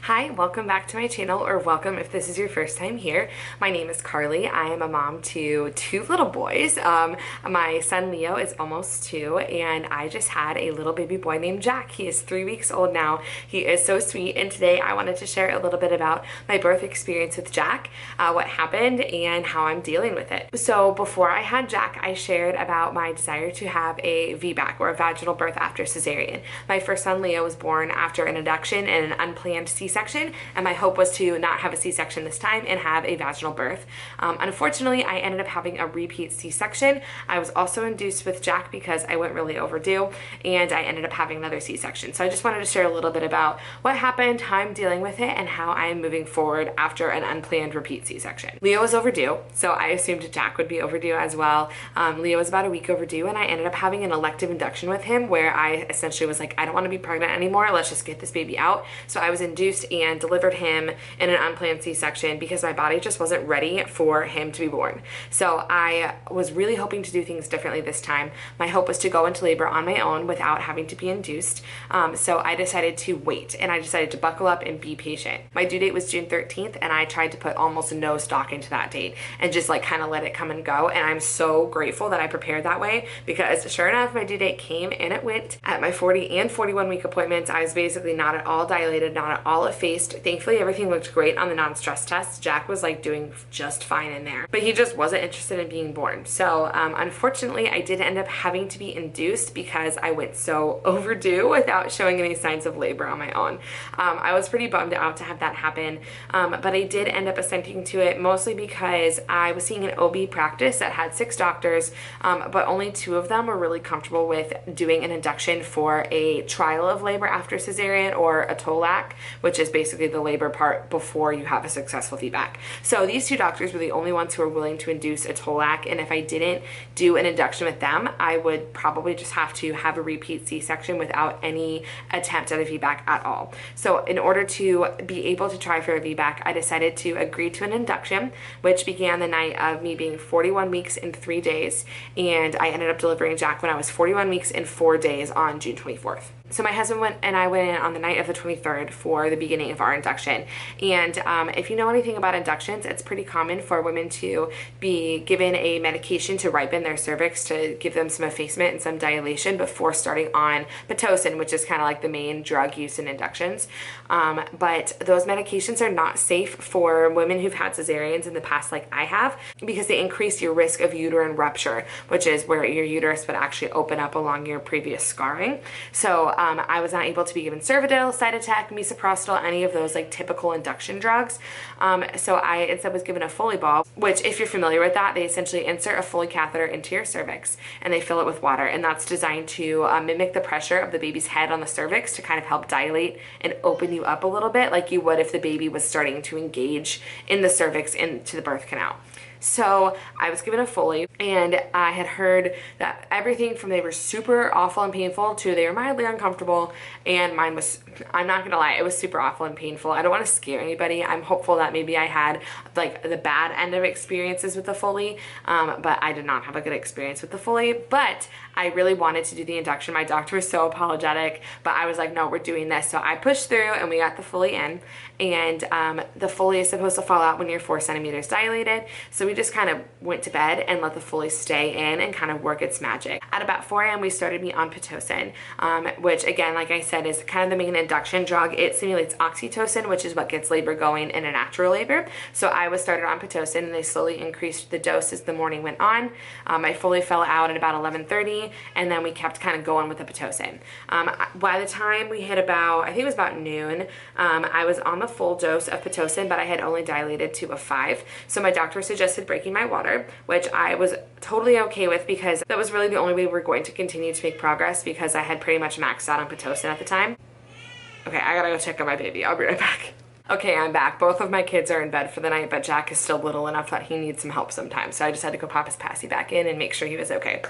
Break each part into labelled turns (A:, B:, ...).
A: Hi, welcome back to my channel, or welcome if this is your first time here. My name is Carly. I am a mom to two little boys. My son Leo is almost 2, and I just had a little baby boy named Jack. He is 3 weeks old now. He is so sweet, and today I wanted to share a little bit about my birth experience with Jack, what happened, and how I'm dealing with it. So before I had Jack, I shared about my desire to have a VBAC, or a vaginal birth after cesarean. My first son Leo was born after an induction and an unplanned C-section, and my hope was to not have a C-section this time and have a vaginal birth. Unfortunately, I ended up having a repeat C-section. I was also induced with Jack because I went really overdue, and I ended up having another C-section. So I just wanted to share a little bit about what happened, how I'm dealing with it, and how I am moving forward after an unplanned repeat C-section. Leo was overdue, so I assumed Jack would be overdue as well. Leo was about a week overdue, and I ended up having an elective induction with him where I essentially was like, I don't want to be pregnant anymore, let's just get this baby out. So I was induced and delivered him in an unplanned C-section because my body just wasn't ready for him to be born. So I was really hoping to do things differently this time. My hope was to go into labor on my own without having to be induced. So I decided to wait, and I decided to buckle up and be patient. My due date was June 13th, and I tried to put almost no stock into that date and just like kind of let it come and go. And I'm so grateful that I prepared that way, because sure enough, my due date came and it went. At my 40 and 41 week appointments, I was basically not at all dilated, not at all effaced. Thankfully, everything looked great on the non-stress test. Jack was like doing just fine in there, but he just wasn't interested in being born. So unfortunately, I did end up having to be induced because I went so overdue without showing any signs of labor on my own. I was pretty bummed out to have that happen, but I did end up assenting to it mostly because I was seeing an OB practice that had 6 doctors, but only 2 of them were really comfortable with doing an induction for a trial of labor after cesarean, or a TOLAC, which is basically the labor part before you have a successful VBAC. So these 2 doctors were the only ones who were willing to induce a TOLAC, and if I didn't do an induction with them, I would probably just have to have a repeat C-section without any attempt at a VBAC at all. So in order to be able to try for a VBAC, I decided to agree to an induction, which began the night of me being 41 weeks and 3 days, and I ended up delivering Jack when I was 41 weeks and 4 days on June 24th. So my husband and I went in on the night of the 23rd for the beginning of our induction. And if you know anything about inductions, it's pretty common for women to be given a medication to ripen their cervix to give them some effacement and some dilation before starting on Pitocin, which is kind of like the main drug used in inductions. But those medications are not safe for women who've had cesareans in the past, like I have, because they increase your risk of uterine rupture, which is where your uterus would actually open up along your previous scarring. So I was not able to be given Cervidil, Cytotec, misoprostol, any of those like typical induction drugs. So I instead was given a Foley ball, which, if you're familiar with that, they essentially insert a Foley catheter into your cervix and they fill it with water, and that's designed to mimic the pressure of the baby's head on the cervix to kind of help dilate and open you up a little bit, like you would if the baby was starting to engage in the cervix into the birth canal. So I was given a Foley, and I had heard that everything from they were super awful and painful to they were mildly uncomfortable, and mine was, I'm not gonna lie, it was super awful and painful. I don't want to scare anybody. I'm hopeful that maybe I had like the bad end of experiences with the Foley, but I did not have a good experience with the Foley. But I really wanted to do the induction. My doctor was so apologetic, but I was like, no, we're doing this. So I pushed through and we got the Foley in, and the Foley is supposed to fall out when you're 4 centimeters dilated. So we just kind of went to bed and let the Foley stay in and kind of work its magic. At about 4 a.m. we started me on Pitocin, which again, like I said, is kind of the main induction drug. It simulates oxytocin, which is what gets labor going in a natural labor. So I was started on Pitocin, and they slowly increased the dose as the morning went on. My Foley fell out at about 11:30, and then we kept kind of going with the Pitocin. By the time we hit about, I think it was about noon, I was on the full dose of Pitocin, but I had only dilated to a 5. So my doctor suggested breaking my water, which I was totally okay with, because that was really the only way we were going to continue to make progress, because I had pretty much maxed out on Pitocin at the time. Okay, I gotta go check on my baby. I'll be right back. Okay, I'm back. Both of my kids are in bed for the night, but Jack is still little enough that he needs some help sometimes. So I just had to go pop his passy back in and make sure he was okay.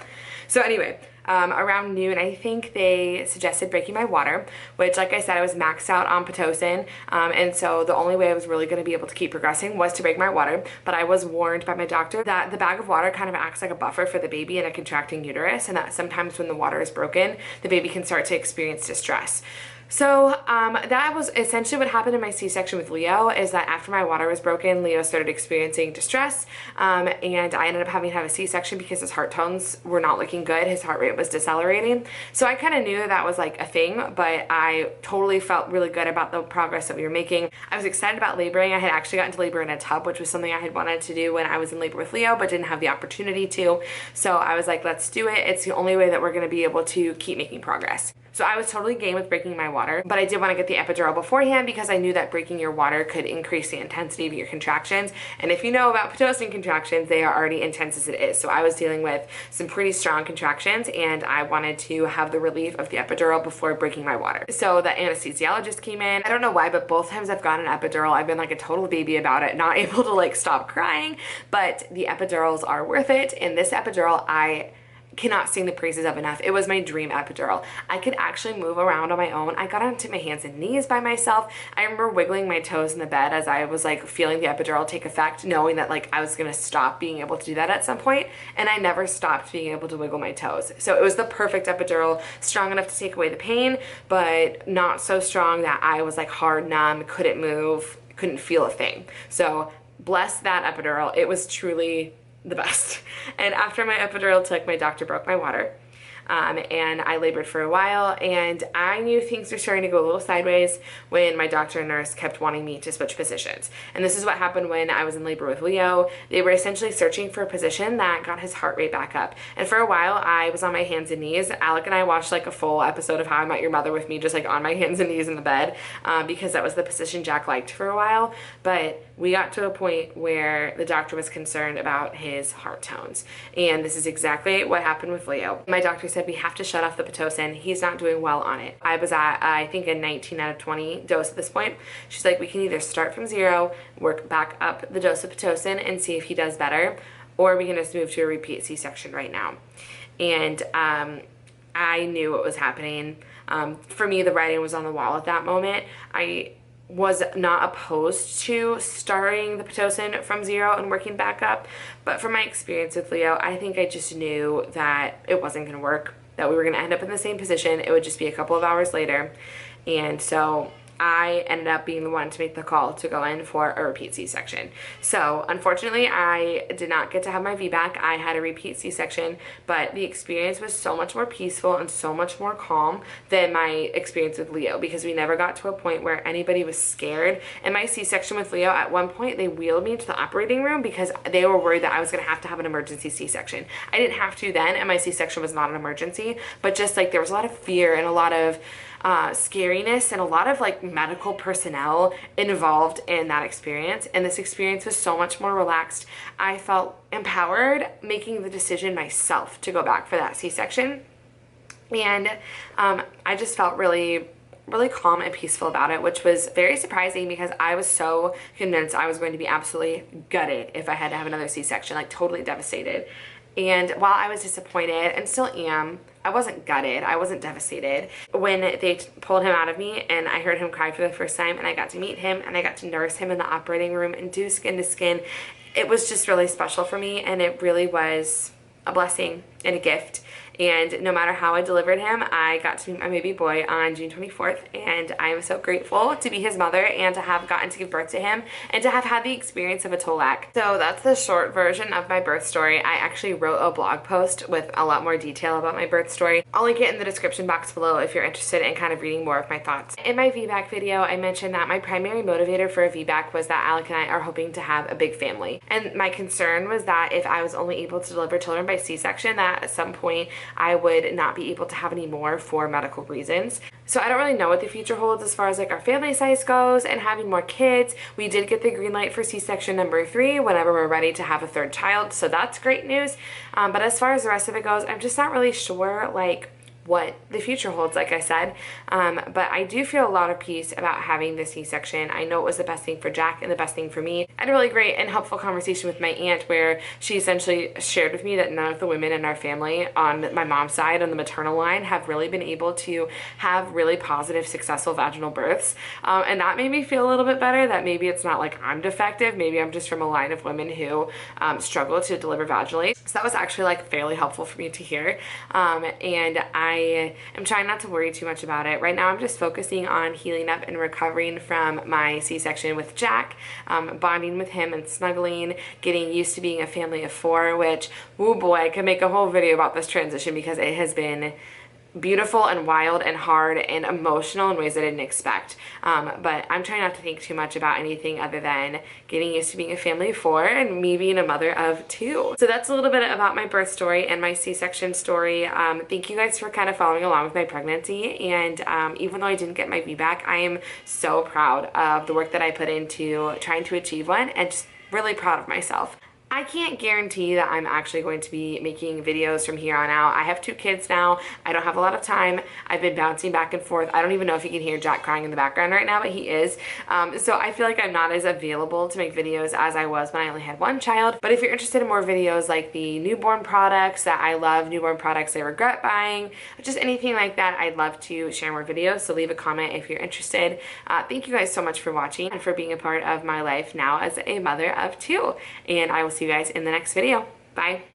A: So anyway, around noon, I think they suggested breaking my water, which, like I said, I was maxed out on Pitocin, and so the only way I was really going to be able to keep progressing was to break my water. But I was warned by my doctor that the bag of water kind of acts like a buffer for the baby in a contracting uterus, and that sometimes when the water is broken, the baby can start to experience distress. So that was essentially what happened in my C-section with Leo, is that after my water was broken, Leo started experiencing distress, and I ended up having to have a C-section because his heart tones were not looking good. His heart rate was decelerating. So I kind of knew that was like a thing, but I totally felt really good about the progress that we were making. I was excited about laboring. I had actually gotten to labor in a tub, which was something I had wanted to do when I was in labor with Leo, but didn't have the opportunity to. So I was like, let's do it. It's the only way that we're going to be able to keep making progress. So I was totally game with breaking my water, but I did want to get the epidural beforehand because I knew that breaking your water could increase the intensity of your contractions. And if you know about Pitocin contractions, they are already intense as it is. So I was dealing with some pretty strong contractions, and I wanted to have the relief of the epidural before breaking my water. So the anesthesiologist came in. I don't know why, but both times I've gotten an epidural, I've been like a total baby about it, not able to like stop crying, but the epidurals are worth it. And this epidural, I cannot sing the praises of enough. It was my dream epidural. I could actually move around on my own. I got onto my hands and knees by myself. I remember wiggling my toes in the bed as I was like feeling the epidural take effect, knowing that like I was gonna stop being able to do that at some point, and I never stopped being able to wiggle my toes. So it was the perfect epidural, strong enough to take away the pain, but not so strong that I was like hard numb, couldn't move, couldn't feel a thing. So bless that epidural. It was truly the best. And after my epidural took, my doctor broke my water. And I labored for a while, and I knew things were starting to go a little sideways when my doctor and nurse kept wanting me to switch positions. And this is what happened when I was in labor with Leo. They were essentially searching for a position that got his heart rate back up. And for a while, I was on my hands and knees. Alec and I watched like a full episode of How I Met Your Mother with me, just like on my hands and knees in the bed, because that was the position Jack liked for a while. But we got to a point where the doctor was concerned about his heart tones. And this is exactly what happened with Leo. My doctor said, we have to shut off the Pitocin. He's not doing well on it. I was at, I think, a 19 out of 20 dose at this point. She's like, we can either start from 0, work back up the dose of Pitocin and see if he does better, or we can just move to a repeat C-section right now. And I knew what was happening. For me, the writing was on the wall at that moment. I was not opposed to starting the Pitocin from 0 and working back up, but from my experience with Leo, I think I just knew that it wasn't going to work, that we were going to end up in the same position. It would just be a couple of hours later. And so I ended up being the one to make the call to go in for a repeat C-section. So unfortunately, I did not get to have my VBAC. I had a repeat C-section, but the experience was so much more peaceful and so much more calm than my experience with Leo, because we never got to a point where anybody was scared. In my C-section with Leo, at one point, they wheeled me to the operating room because they were worried that I was going to have an emergency C-section. I didn't have to then, and my C-section was not an emergency, but just like there was a lot of fear and a lot of scariness and a lot of like medical personnel involved in that experience, and this experience was so much more relaxed. I felt empowered making the decision myself to go back for that C-section, and I just felt really calm and peaceful about it, which was very surprising because I was so convinced I was going to be absolutely gutted if I had to have another C-section, like totally devastated. And while I was disappointed, and still am, I wasn't gutted, I wasn't devastated. When they pulled him out of me and I heard him cry for the first time and I got to meet him and I got to nurse him in the operating room and do skin to skin, it was just really special for me, and it really was a blessing and a gift. And no matter how I delivered him, I got to meet my baby boy on June 24th, and I am so grateful to be his mother and to have gotten to give birth to him and to have had the experience of a Tolak. So that's the short version of my birth story. I actually wrote a blog post with a lot more detail about my birth story. I'll link it in the description box below if you're interested in kind of reading more of my thoughts. In my VBAC video, I mentioned that my primary motivator for a VBAC was that Alec and I are hoping to have a big family. And my concern was that if I was only able to deliver children by C-section, that at some point I would not be able to have any more for medical reasons. So I don't really know what the future holds as far as like our family size goes and having more kids. We did get the green light for C-section number 3 whenever we're ready to have a third child, so that's great news. But as far as the rest of it goes, I'm just not really sure like what the future holds, like I said. But I do feel a lot of peace about having the C-section. I know it was the best thing for Jack and the best thing for me. I had a really great and helpful conversation with my aunt where she essentially shared with me that none of the women in our family on my mom's side, on the maternal line, have really been able to have really positive, successful vaginal births. And that made me feel a little bit better, that maybe it's not like I'm defective, maybe I'm just from a line of women who struggle to deliver vaginally. So that was actually like fairly helpful for me to hear. And I I am trying not to worry too much about it. Right now I'm just focusing on healing up and recovering from my C-section with Jack, bonding with him and snuggling, getting used to being a family of 4, which, oh boy, I could make a whole video about this transition because it has been beautiful and wild and hard and emotional in ways I didn't expect. But I'm trying not to think too much about anything other than getting used to being a family of 4 and me being a mother of 2. So that's a little bit about my birth story and my C-section story. Thank you guys for kind of following along with my pregnancy, and even though I didn't get my VBAC, I am so proud of the work that I put into trying to achieve one, and just really proud of myself. I can't guarantee that I'm actually going to be making videos from here on out. I have 2 kids now. I don't have a lot of time. I've been bouncing back and forth. I don't even know if you can hear Jack crying in the background right now, but he is. So I feel like I'm not as available to make videos as I was when I only had 1 child. But if you're interested in more videos like the newborn products that I love, newborn products I regret buying, just anything like that, I'd love to share more videos. So leave a comment if you're interested. Thank you guys so much for watching and for being a part of my life now as a mother of 2. And I will see you guys in the next video. Bye.